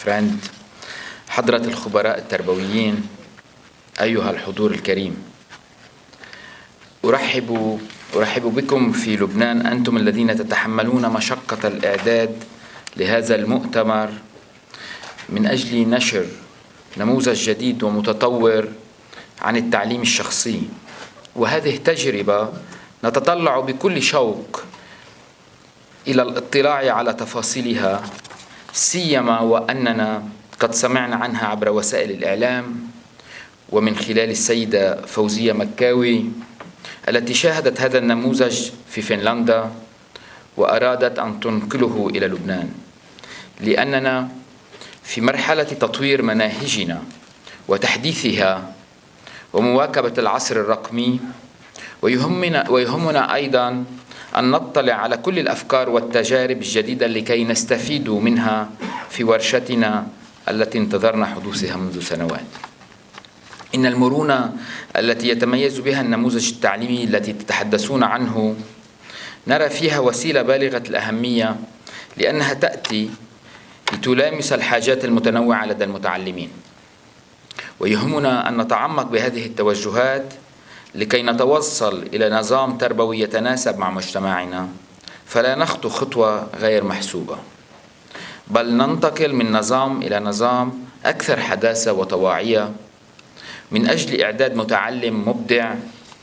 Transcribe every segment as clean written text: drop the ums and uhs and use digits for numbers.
friend. حضرة الخبراء التربويين، أيها الحضور الكريم، أرحب بكم في لبنان، أنتم الذين تتحملون مشقة الإعداد لهذا المؤتمر من أجل نشر نموذج جديد ومتطور عن التعليم الشخصي. وهذه تجربة نتطلع بكل شوق إلى الاطلاع على تفاصيلها، سيما وأننا قد سمعنا عنها عبر وسائل الإعلام ومن خلال السيدة فوزية مكاوي التي شاهدت هذا النموذج في فنلندا وأرادت أن تنقله إلى لبنان، لأننا في مرحلة تطوير مناهجنا وتحديثها ومواكبة العصر الرقمي، ويهمنا أيضا أن نطلع على كل الأفكار والتجارب الجديدة لكي نستفيد منها في ورشتنا التي انتظرنا حدوثها منذ سنوات. إن المرونة التي يتميز بها النموذج التعليمي التي تتحدثون عنه نرى فيها وسيلة بالغة الأهمية، لأنها تأتي لتلامس الحاجات المتنوعة لدى المتعلمين، ويهمنا أن نتعمق بهذه التوجهات لكي نتوصل إلى نظام تربوي يتناسب مع مجتمعنا، فلا نخطو خطوة غير محسوبة، بل ننتقل من نظام إلى نظام أكثر حداثة وطواعية من أجل إعداد متعلم مبدع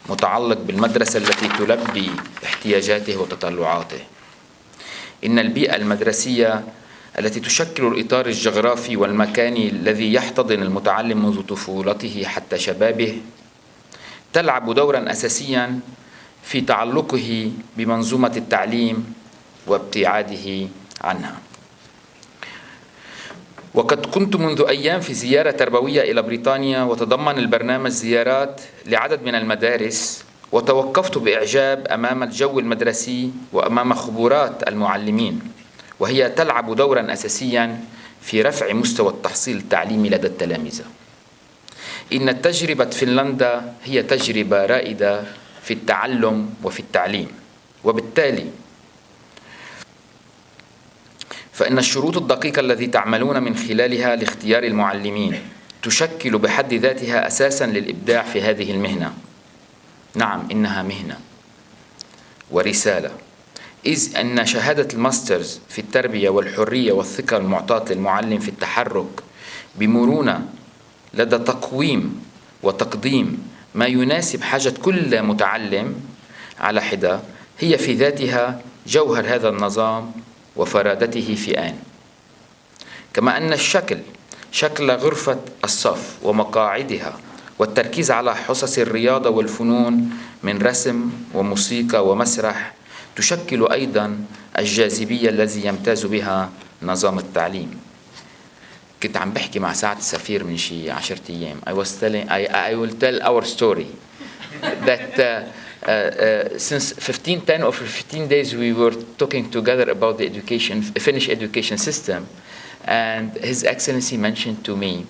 متعلق بالمدرسة التي تلبي احتياجاته وتطلعاته. إن البيئة المدرسية التي تشكل الإطار الجغرافي والمكاني الذي يحتضن المتعلم منذ طفولته حتى شبابه تلعب دورا أساسيا في تعلقه بمنظومة التعليم وابتعاده عنها. وقد كنت منذ أيام في زيارة تربوية إلى بريطانيا، وتضمن البرنامج زيارات لعدد من المدارس، وتوقفت بإعجاب أمام الجو المدرسي وأمام خبرات المعلمين، وهي تلعب دورا أساسيا في رفع مستوى التحصيل التعليمي لدى التلاميذ. إن تجربة فنلندا هي تجربة رائدة في التعلم وفي التعليم، وبالتالي فإن الشروط الدقيقة التي تعملون من خلالها لاختيار المعلمين تشكل بحد ذاتها أساسا للإبداع في هذه المهنة. نعم، إنها مهنة ورسالة، إذ أن شهادة الماسترز في التربية والحرية والثقة المعطاة للمعلم في التحرك بمرونة لدى تقويم وتقديم ما يناسب حاجة كل متعلم على حدة هي في ذاتها جوهر هذا النظام وفرادته في آن. كما أن شكل غرفة الصف ومقاعدها والتركيز على حصص الرياضة والفنون من رسم وموسيقى ومسرح تشكل أيضا الجاذبية التي يمتاز بها نظام التعليم. كنت عم بحكي مع سعد السفير من شي 10 أيام. I will tell our story that since 10 or 15 days we were talking together about the Finnish education system, and His Excellency mentioned to me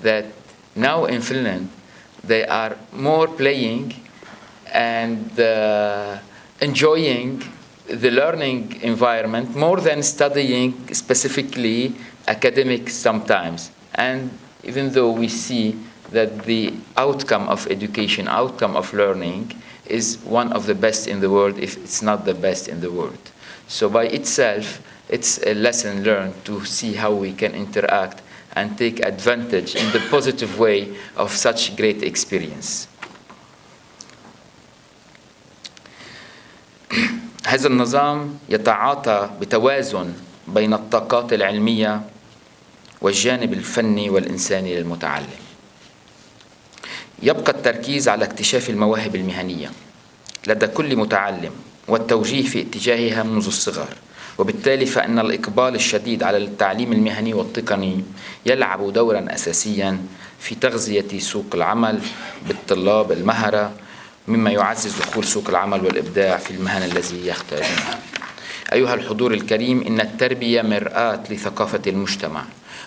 that now in Finland they are more playing and enjoying the learning environment more than studying specifically academic sometimes. And even though we see that the outcome of education, outcome of learning is one of the best in the world, if it's not the best in the world. So by itself, it's a lesson learned to see how we can interact and take advantage in the positive way of such great experience. هذا النظام يتعاطى بتوازن بين الطاقات العلمية والجانب الفني والإنساني للمتعلم. يبقى التركيز على اكتشاف المواهب المهنية لدى كل متعلم والتوجيه في اتجاهها منذ الصغر، وبالتالي فإن الإقبال الشديد على التعليم المهني والتقني يلعب دورا أساسيا في تغذية سوق العمل بالطلاب المهرة، مما يعزز دخول سوق العمل والإبداع في المهن الذي يختارونها. أيها الحضور الكريم، إن التربية مرآة لثقافة المجتمع،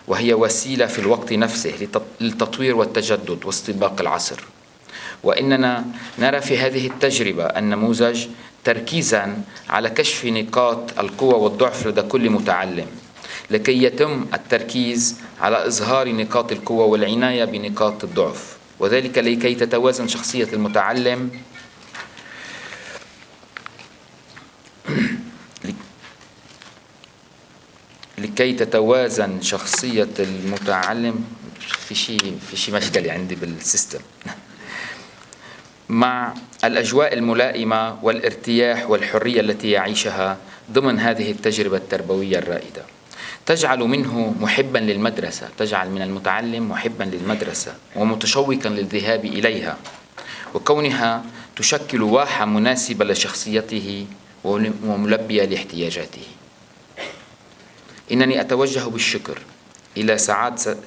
وهي وسيلة في الوقت نفسه للتطوير والتجدد واستباق العصر. وإننا نرى في هذه التجربة النموذج تركيزا على كشف نقاط القوة والضعف لدى كل متعلم، لكي يتم التركيز على إظهار نقاط القوة والعناية بنقاط الضعف، وذلك لكي تتوازن شخصية المتعلم في شيء مشكلة عندي بالسيستم مع الأجواء الملائمة والارتياح والحرية التي يعيشها ضمن هذه التجربة التربوية الرائدة. تجعل منه محبا للمدرسة، تجعل من المتعلم محبا للمدرسة ومتشوقا للذهاب إليها، وكونها تشكل واحة مناسبة لشخصيته وملبية لاحتياجاته. إنني أتوجه بالشكر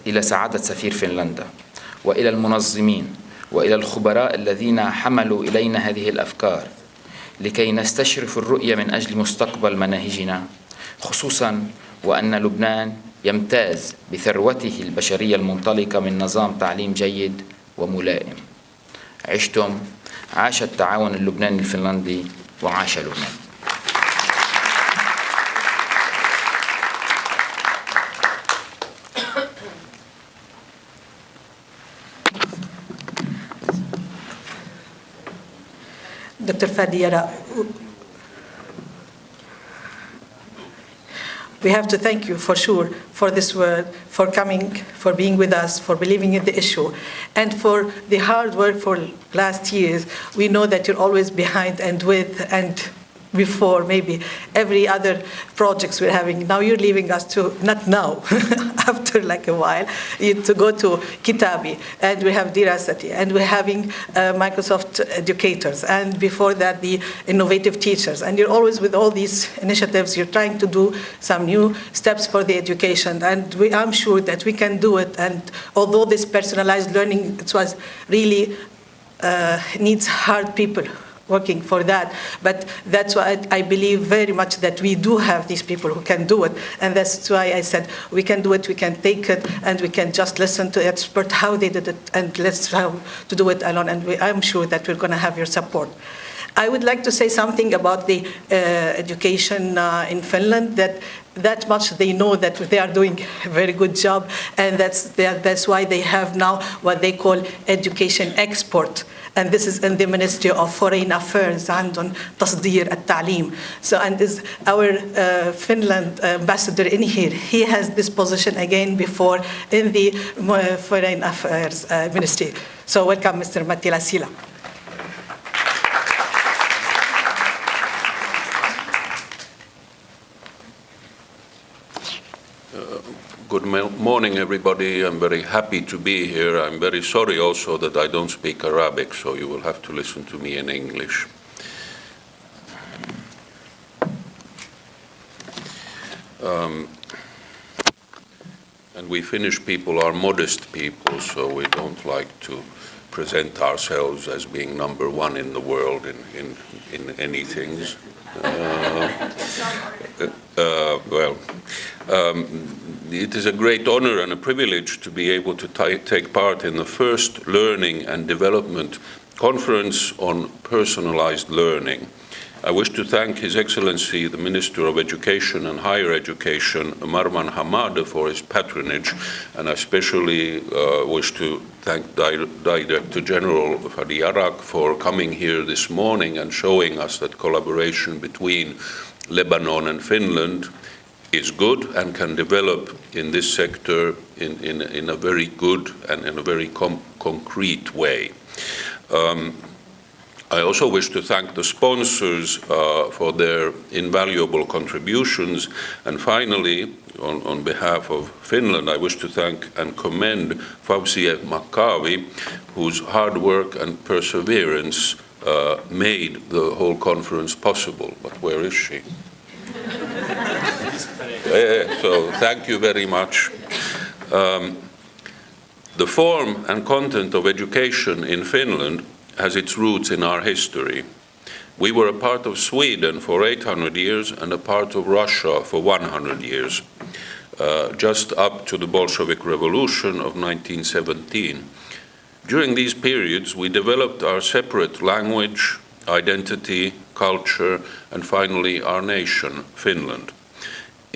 إلى سعادة سفير فنلندا وإلى المنظمين وإلى الخبراء الذين حملوا إلينا هذه الأفكار لكي نستشرف الرؤية من أجل مستقبل مناهجنا، خصوصا وأن لبنان يمتاز بثروته البشرية المنطلقة من نظام تعليم جيد وملائم. عشتم، عاش التعاون اللبناني الفنلندي، وعاش لبنان. Dr. Fadi Yarak, we have to thank you for sure for this word, for coming, for being with us, for believing in the issue, and for the hard work for last years. We know that you're always behind and with and before maybe every other projects we're having. Now you're leaving us to, not now, after like a while, to go to Kitabi, and we have Dirasati, and we're having Microsoft educators, and before that the innovative teachers, and you're always with all these initiatives. You're trying to do some new steps for the education, and I'm sure that we can do it. And although this personalized learning, it was really needs hard people working for that, but that's why I believe very much that we do have these people who can do it, and that's why I said we can do it, we can take it, and we can just listen to experts how they did it, and let's try to do it alone, and I'm sure that we're going to have your support. I would like to say something about the education in Finland, that much they know that they are doing a very good job, and that's why they have now what they call education export. And this is in the Ministry of Foreign Affairs and on تصدير التعليم. So, and is our Finland ambassador in here, he has this position again before in the Foreign Affairs Ministry. So welcome, Mr. Matti Lassila. Good morning, everybody. I'm very happy to be here. I'm very sorry also that I don't speak Arabic, so you will have to listen to me in English. And we Finnish people are modest people, so we don't like to present ourselves as being number one in the world in anything. It is a great honor and a privilege to be able to take part in the first Learning and Development Conference on Personalized Learning. I wish to thank His Excellency, the Minister of Education and Higher Education, Marwan Hamade, for his patronage, and I especially wish to thank Director General Fadi Yarak for coming here this morning and showing us that collaboration between Lebanon and Finland is good and can develop in this sector in a very good and in a very concrete way. I also wish to thank the sponsors for their invaluable contributions. And finally, on behalf of Finland, I wish to thank and commend Fawzia Makkawi, whose hard work and perseverance made the whole conference possible. But where is she? So thank you very much. The form and content of education in Finland has its roots in our history. We were a part of Sweden for 800 years and a part of Russia for 100 years, just up to the Bolshevik Revolution of 1917. During these periods, we developed our separate language, identity, culture, and finally our nation, Finland.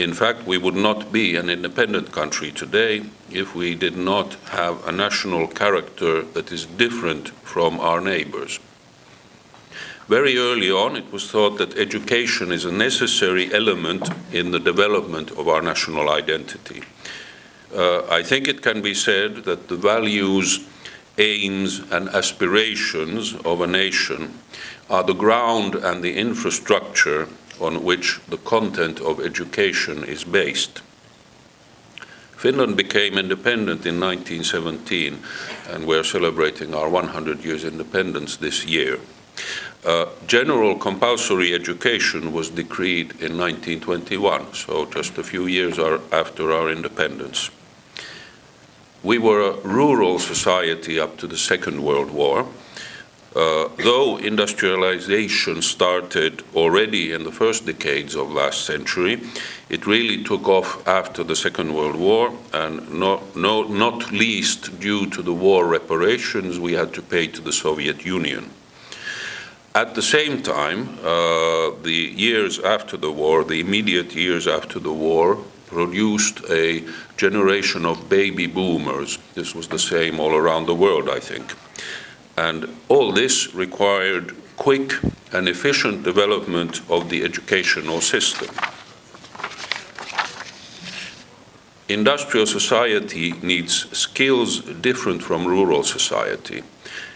In fact, we would not be an independent country today if we did not have a national character that is different from our neighbors. Very early on, it was thought that education is a necessary element in the development of our national identity. I think it can be said that the values, aims, and aspirations of a nation are the ground and the infrastructure on which the content of education is based. Finland became independent in 1917, and we're celebrating our 100 years independence this year. General compulsory education was decreed in 1921, so just a few years after our independence. We were a rural society up to the Second World War. Though industrialization started already in the first decades of last century, it really took off after the Second World War, and not least due to the war reparations we had to pay to the Soviet Union. At the same time, the years after the war, the immediate years after the war, produced a generation of baby boomers. This was the same all around the world, I think. And all this required quick and efficient development of the educational system. Industrial society needs skills different from rural society.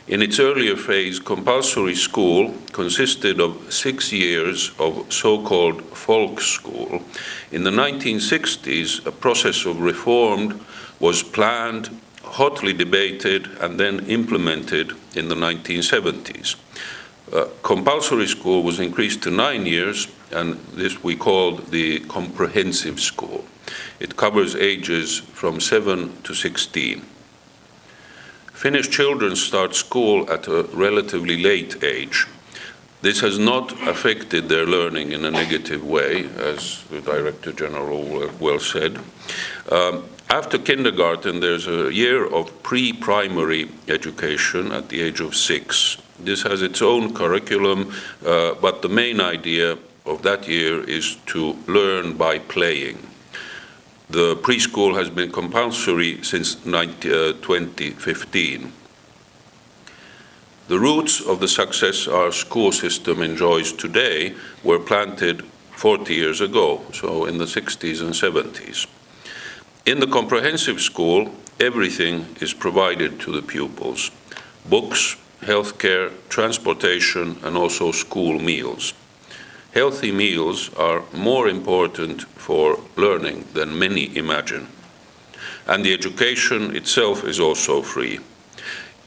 In its earlier phase, compulsory school consisted of 6 years of so-called folk school. In the 1960s, a process of reform was planned, hotly debated, and then implemented in the 1970s. Compulsory school was increased to 9 years, and this we called the comprehensive school. It covers ages from 7 to 16. Finnish children start school at a relatively late age. This has not affected their learning in a negative way, as the Director General well said. After kindergarten, there's a year of pre-primary education at the age of 6. This has its own curriculum, but the main idea of that year is to learn by playing. The preschool has been compulsory since 2015. The roots of the success our school system enjoys today were planted 40 years ago, so in the 60s and 70s. In the comprehensive school, everything is provided to the pupils: books, healthcare, transportation, and also school meals. Healthy meals are more important for learning than many imagine. And the education itself is also free.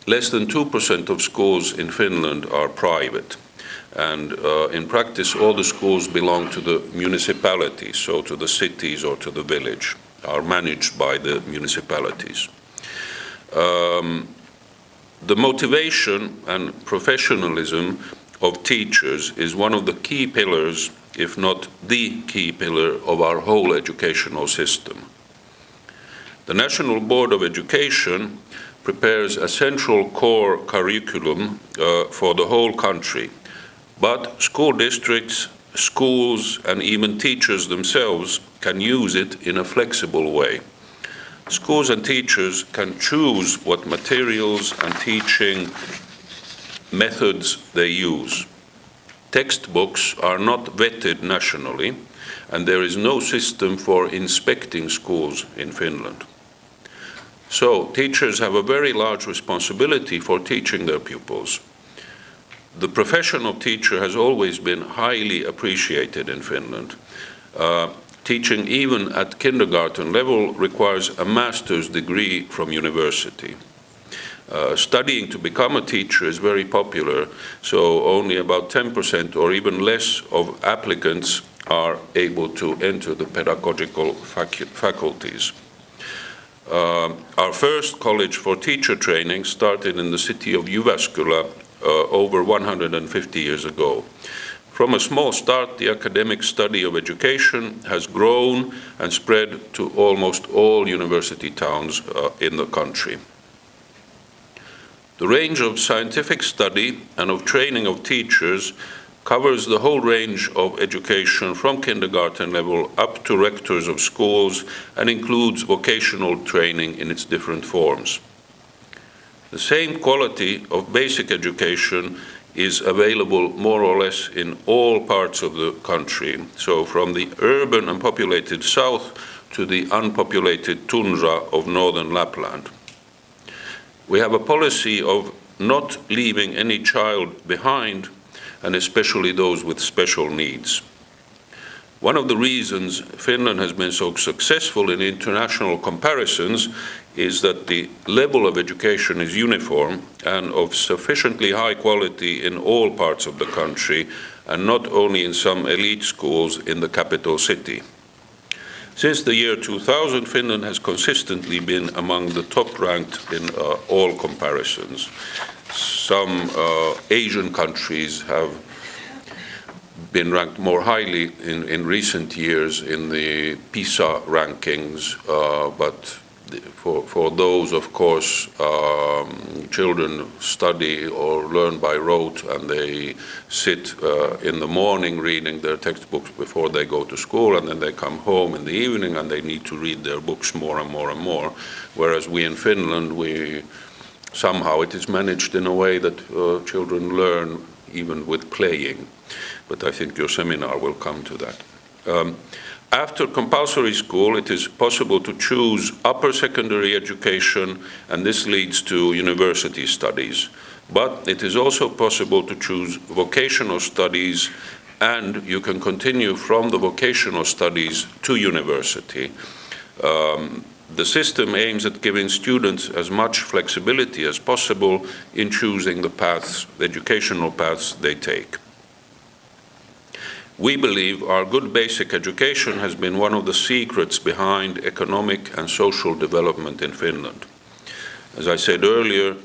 Less than 2% of schools in Finland are private. And in practice, all the schools belong to the municipalities, so to the cities or to the village, are managed by the municipalities. The motivation and professionalism of teachers is one of the key pillars, if not the key pillar, of our whole educational system. The National Board of Education prepares a central core curriculum for the whole country, but school districts, schools, and even teachers themselves can use it in a flexible way. Schools and teachers can choose what materials and teaching methods they use. Textbooks are not vetted nationally, and there is no system for inspecting schools in Finland. So teachers have a very large responsibility for teaching their pupils. The profession of teacher has always been highly appreciated in Finland. Teaching even at kindergarten level requires a master's degree from university. Studying to become a teacher is very popular, so only about 10% or even less of applicants are able to enter the pedagogical faculties. Our first college for teacher training started in the city of Jyväskylä over 150 years ago. From a small start, the academic study of education has grown and spread to almost all university towns in the country. The range of scientific study and of training of teachers covers the whole range of education from kindergarten level up to rectors of schools and includes vocational training in its different forms. The same quality of basic education is available more or less in all parts of the country, so from the urban and populated south to the unpopulated tundra of northern Lapland. We have a policy of not leaving any child behind, and especially those with special needs. One of the reasons Finland has been so successful in international comparisons is that the level of education is uniform and of sufficiently high quality in all parts of the country, and not only in some elite schools in the capital city. Since the year 2000, Finland has consistently been among the top ranked in all comparisons. Some Asian countries have been ranked more highly in recent years in the PISA rankings, but for those, of course, children study or learn by rote, and they sit in the morning reading their textbooks before they go to school, and then they come home in the evening and they need to read their books more and more and more. Whereas we in Finland, somehow it is managed in a way that children learn even with playing. But I think your seminar will come to that. After compulsory school, it is possible to choose upper secondary education, and this leads to university studies. But it is also possible to choose vocational studies, and you can continue from the vocational studies to university. The system aims at giving students as much flexibility as possible in choosing the educational paths they take. We believe our good basic education has been one of the secrets behind economic and social development in Finland. As I said earlier,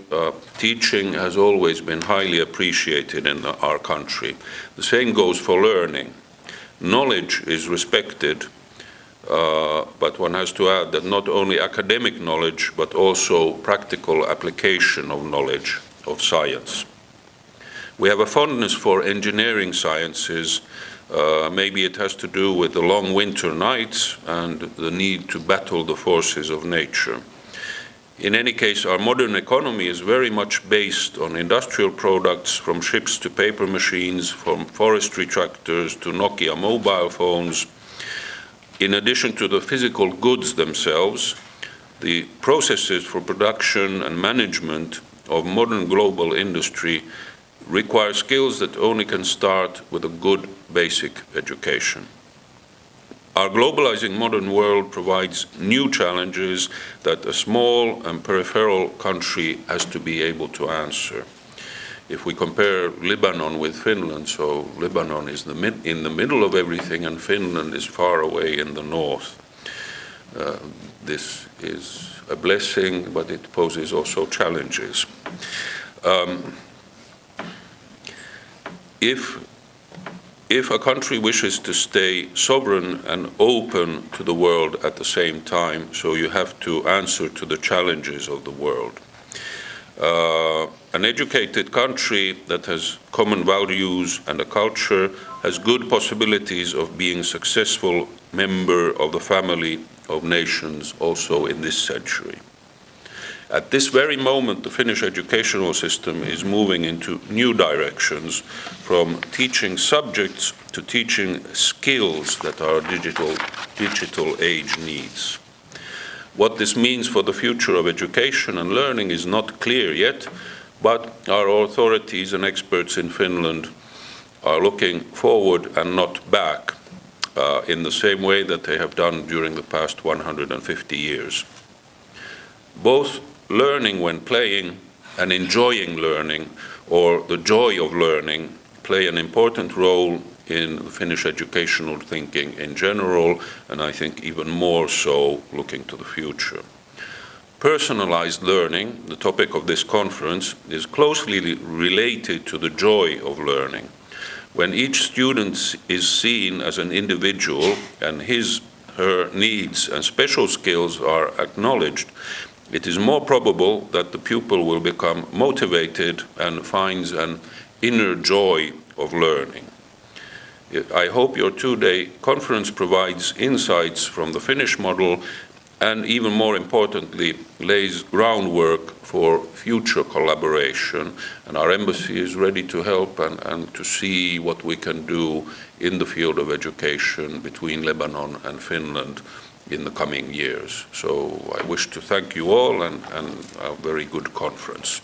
teaching has always been highly appreciated in our country. The same goes for learning. Knowledge is respected, but one has to add that not only academic knowledge, but also practical application of knowledge, of science. We have a fondness for engineering sciences. Maybe it has to do with the long winter nights and the need to battle the forces of nature. In any case, our modern economy is very much based on industrial products, from ships to paper machines, from forestry tractors to Nokia mobile phones. In addition to the physical goods themselves, the processes for production and management of modern global industry require skills that only can start with a good basic education. Our globalizing modern world provides new challenges that a small and peripheral country has to be able to answer. If we compare Lebanon with Finland, so Lebanon is in the middle of everything and Finland is far away in the north. This is a blessing, but it poses also challenges. If a country wishes to stay sovereign and open to the world at the same time, so you have to answer to the challenges of the world. An educated country that has common values and a culture has good possibilities of being a successful member of the family of nations also in this century. At this very moment, the Finnish educational system is moving into new directions, from teaching subjects to teaching skills that our digital age needs. What this means for the future of education and learning is not clear yet, but our authorities and experts in Finland are looking forward and not back, in the same way that they have done during the past 150 years. Both learning when playing and enjoying learning, or the joy of learning, play an important role in Finnish educational thinking in general, and I think even more so looking to the future. Personalized learning, the topic of this conference, is closely related to the joy of learning. When each student is seen as an individual and her needs and special skills are acknowledged, it is more probable that the pupil will become motivated and finds an inner joy of learning. I hope your two-day conference provides insights from the Finnish model and, even more importantly, lays groundwork for future collaboration. And our embassy is ready to help and to see what we can do in the field of education between Lebanon and Finland in the coming years. So I wish to thank you all and a very good conference.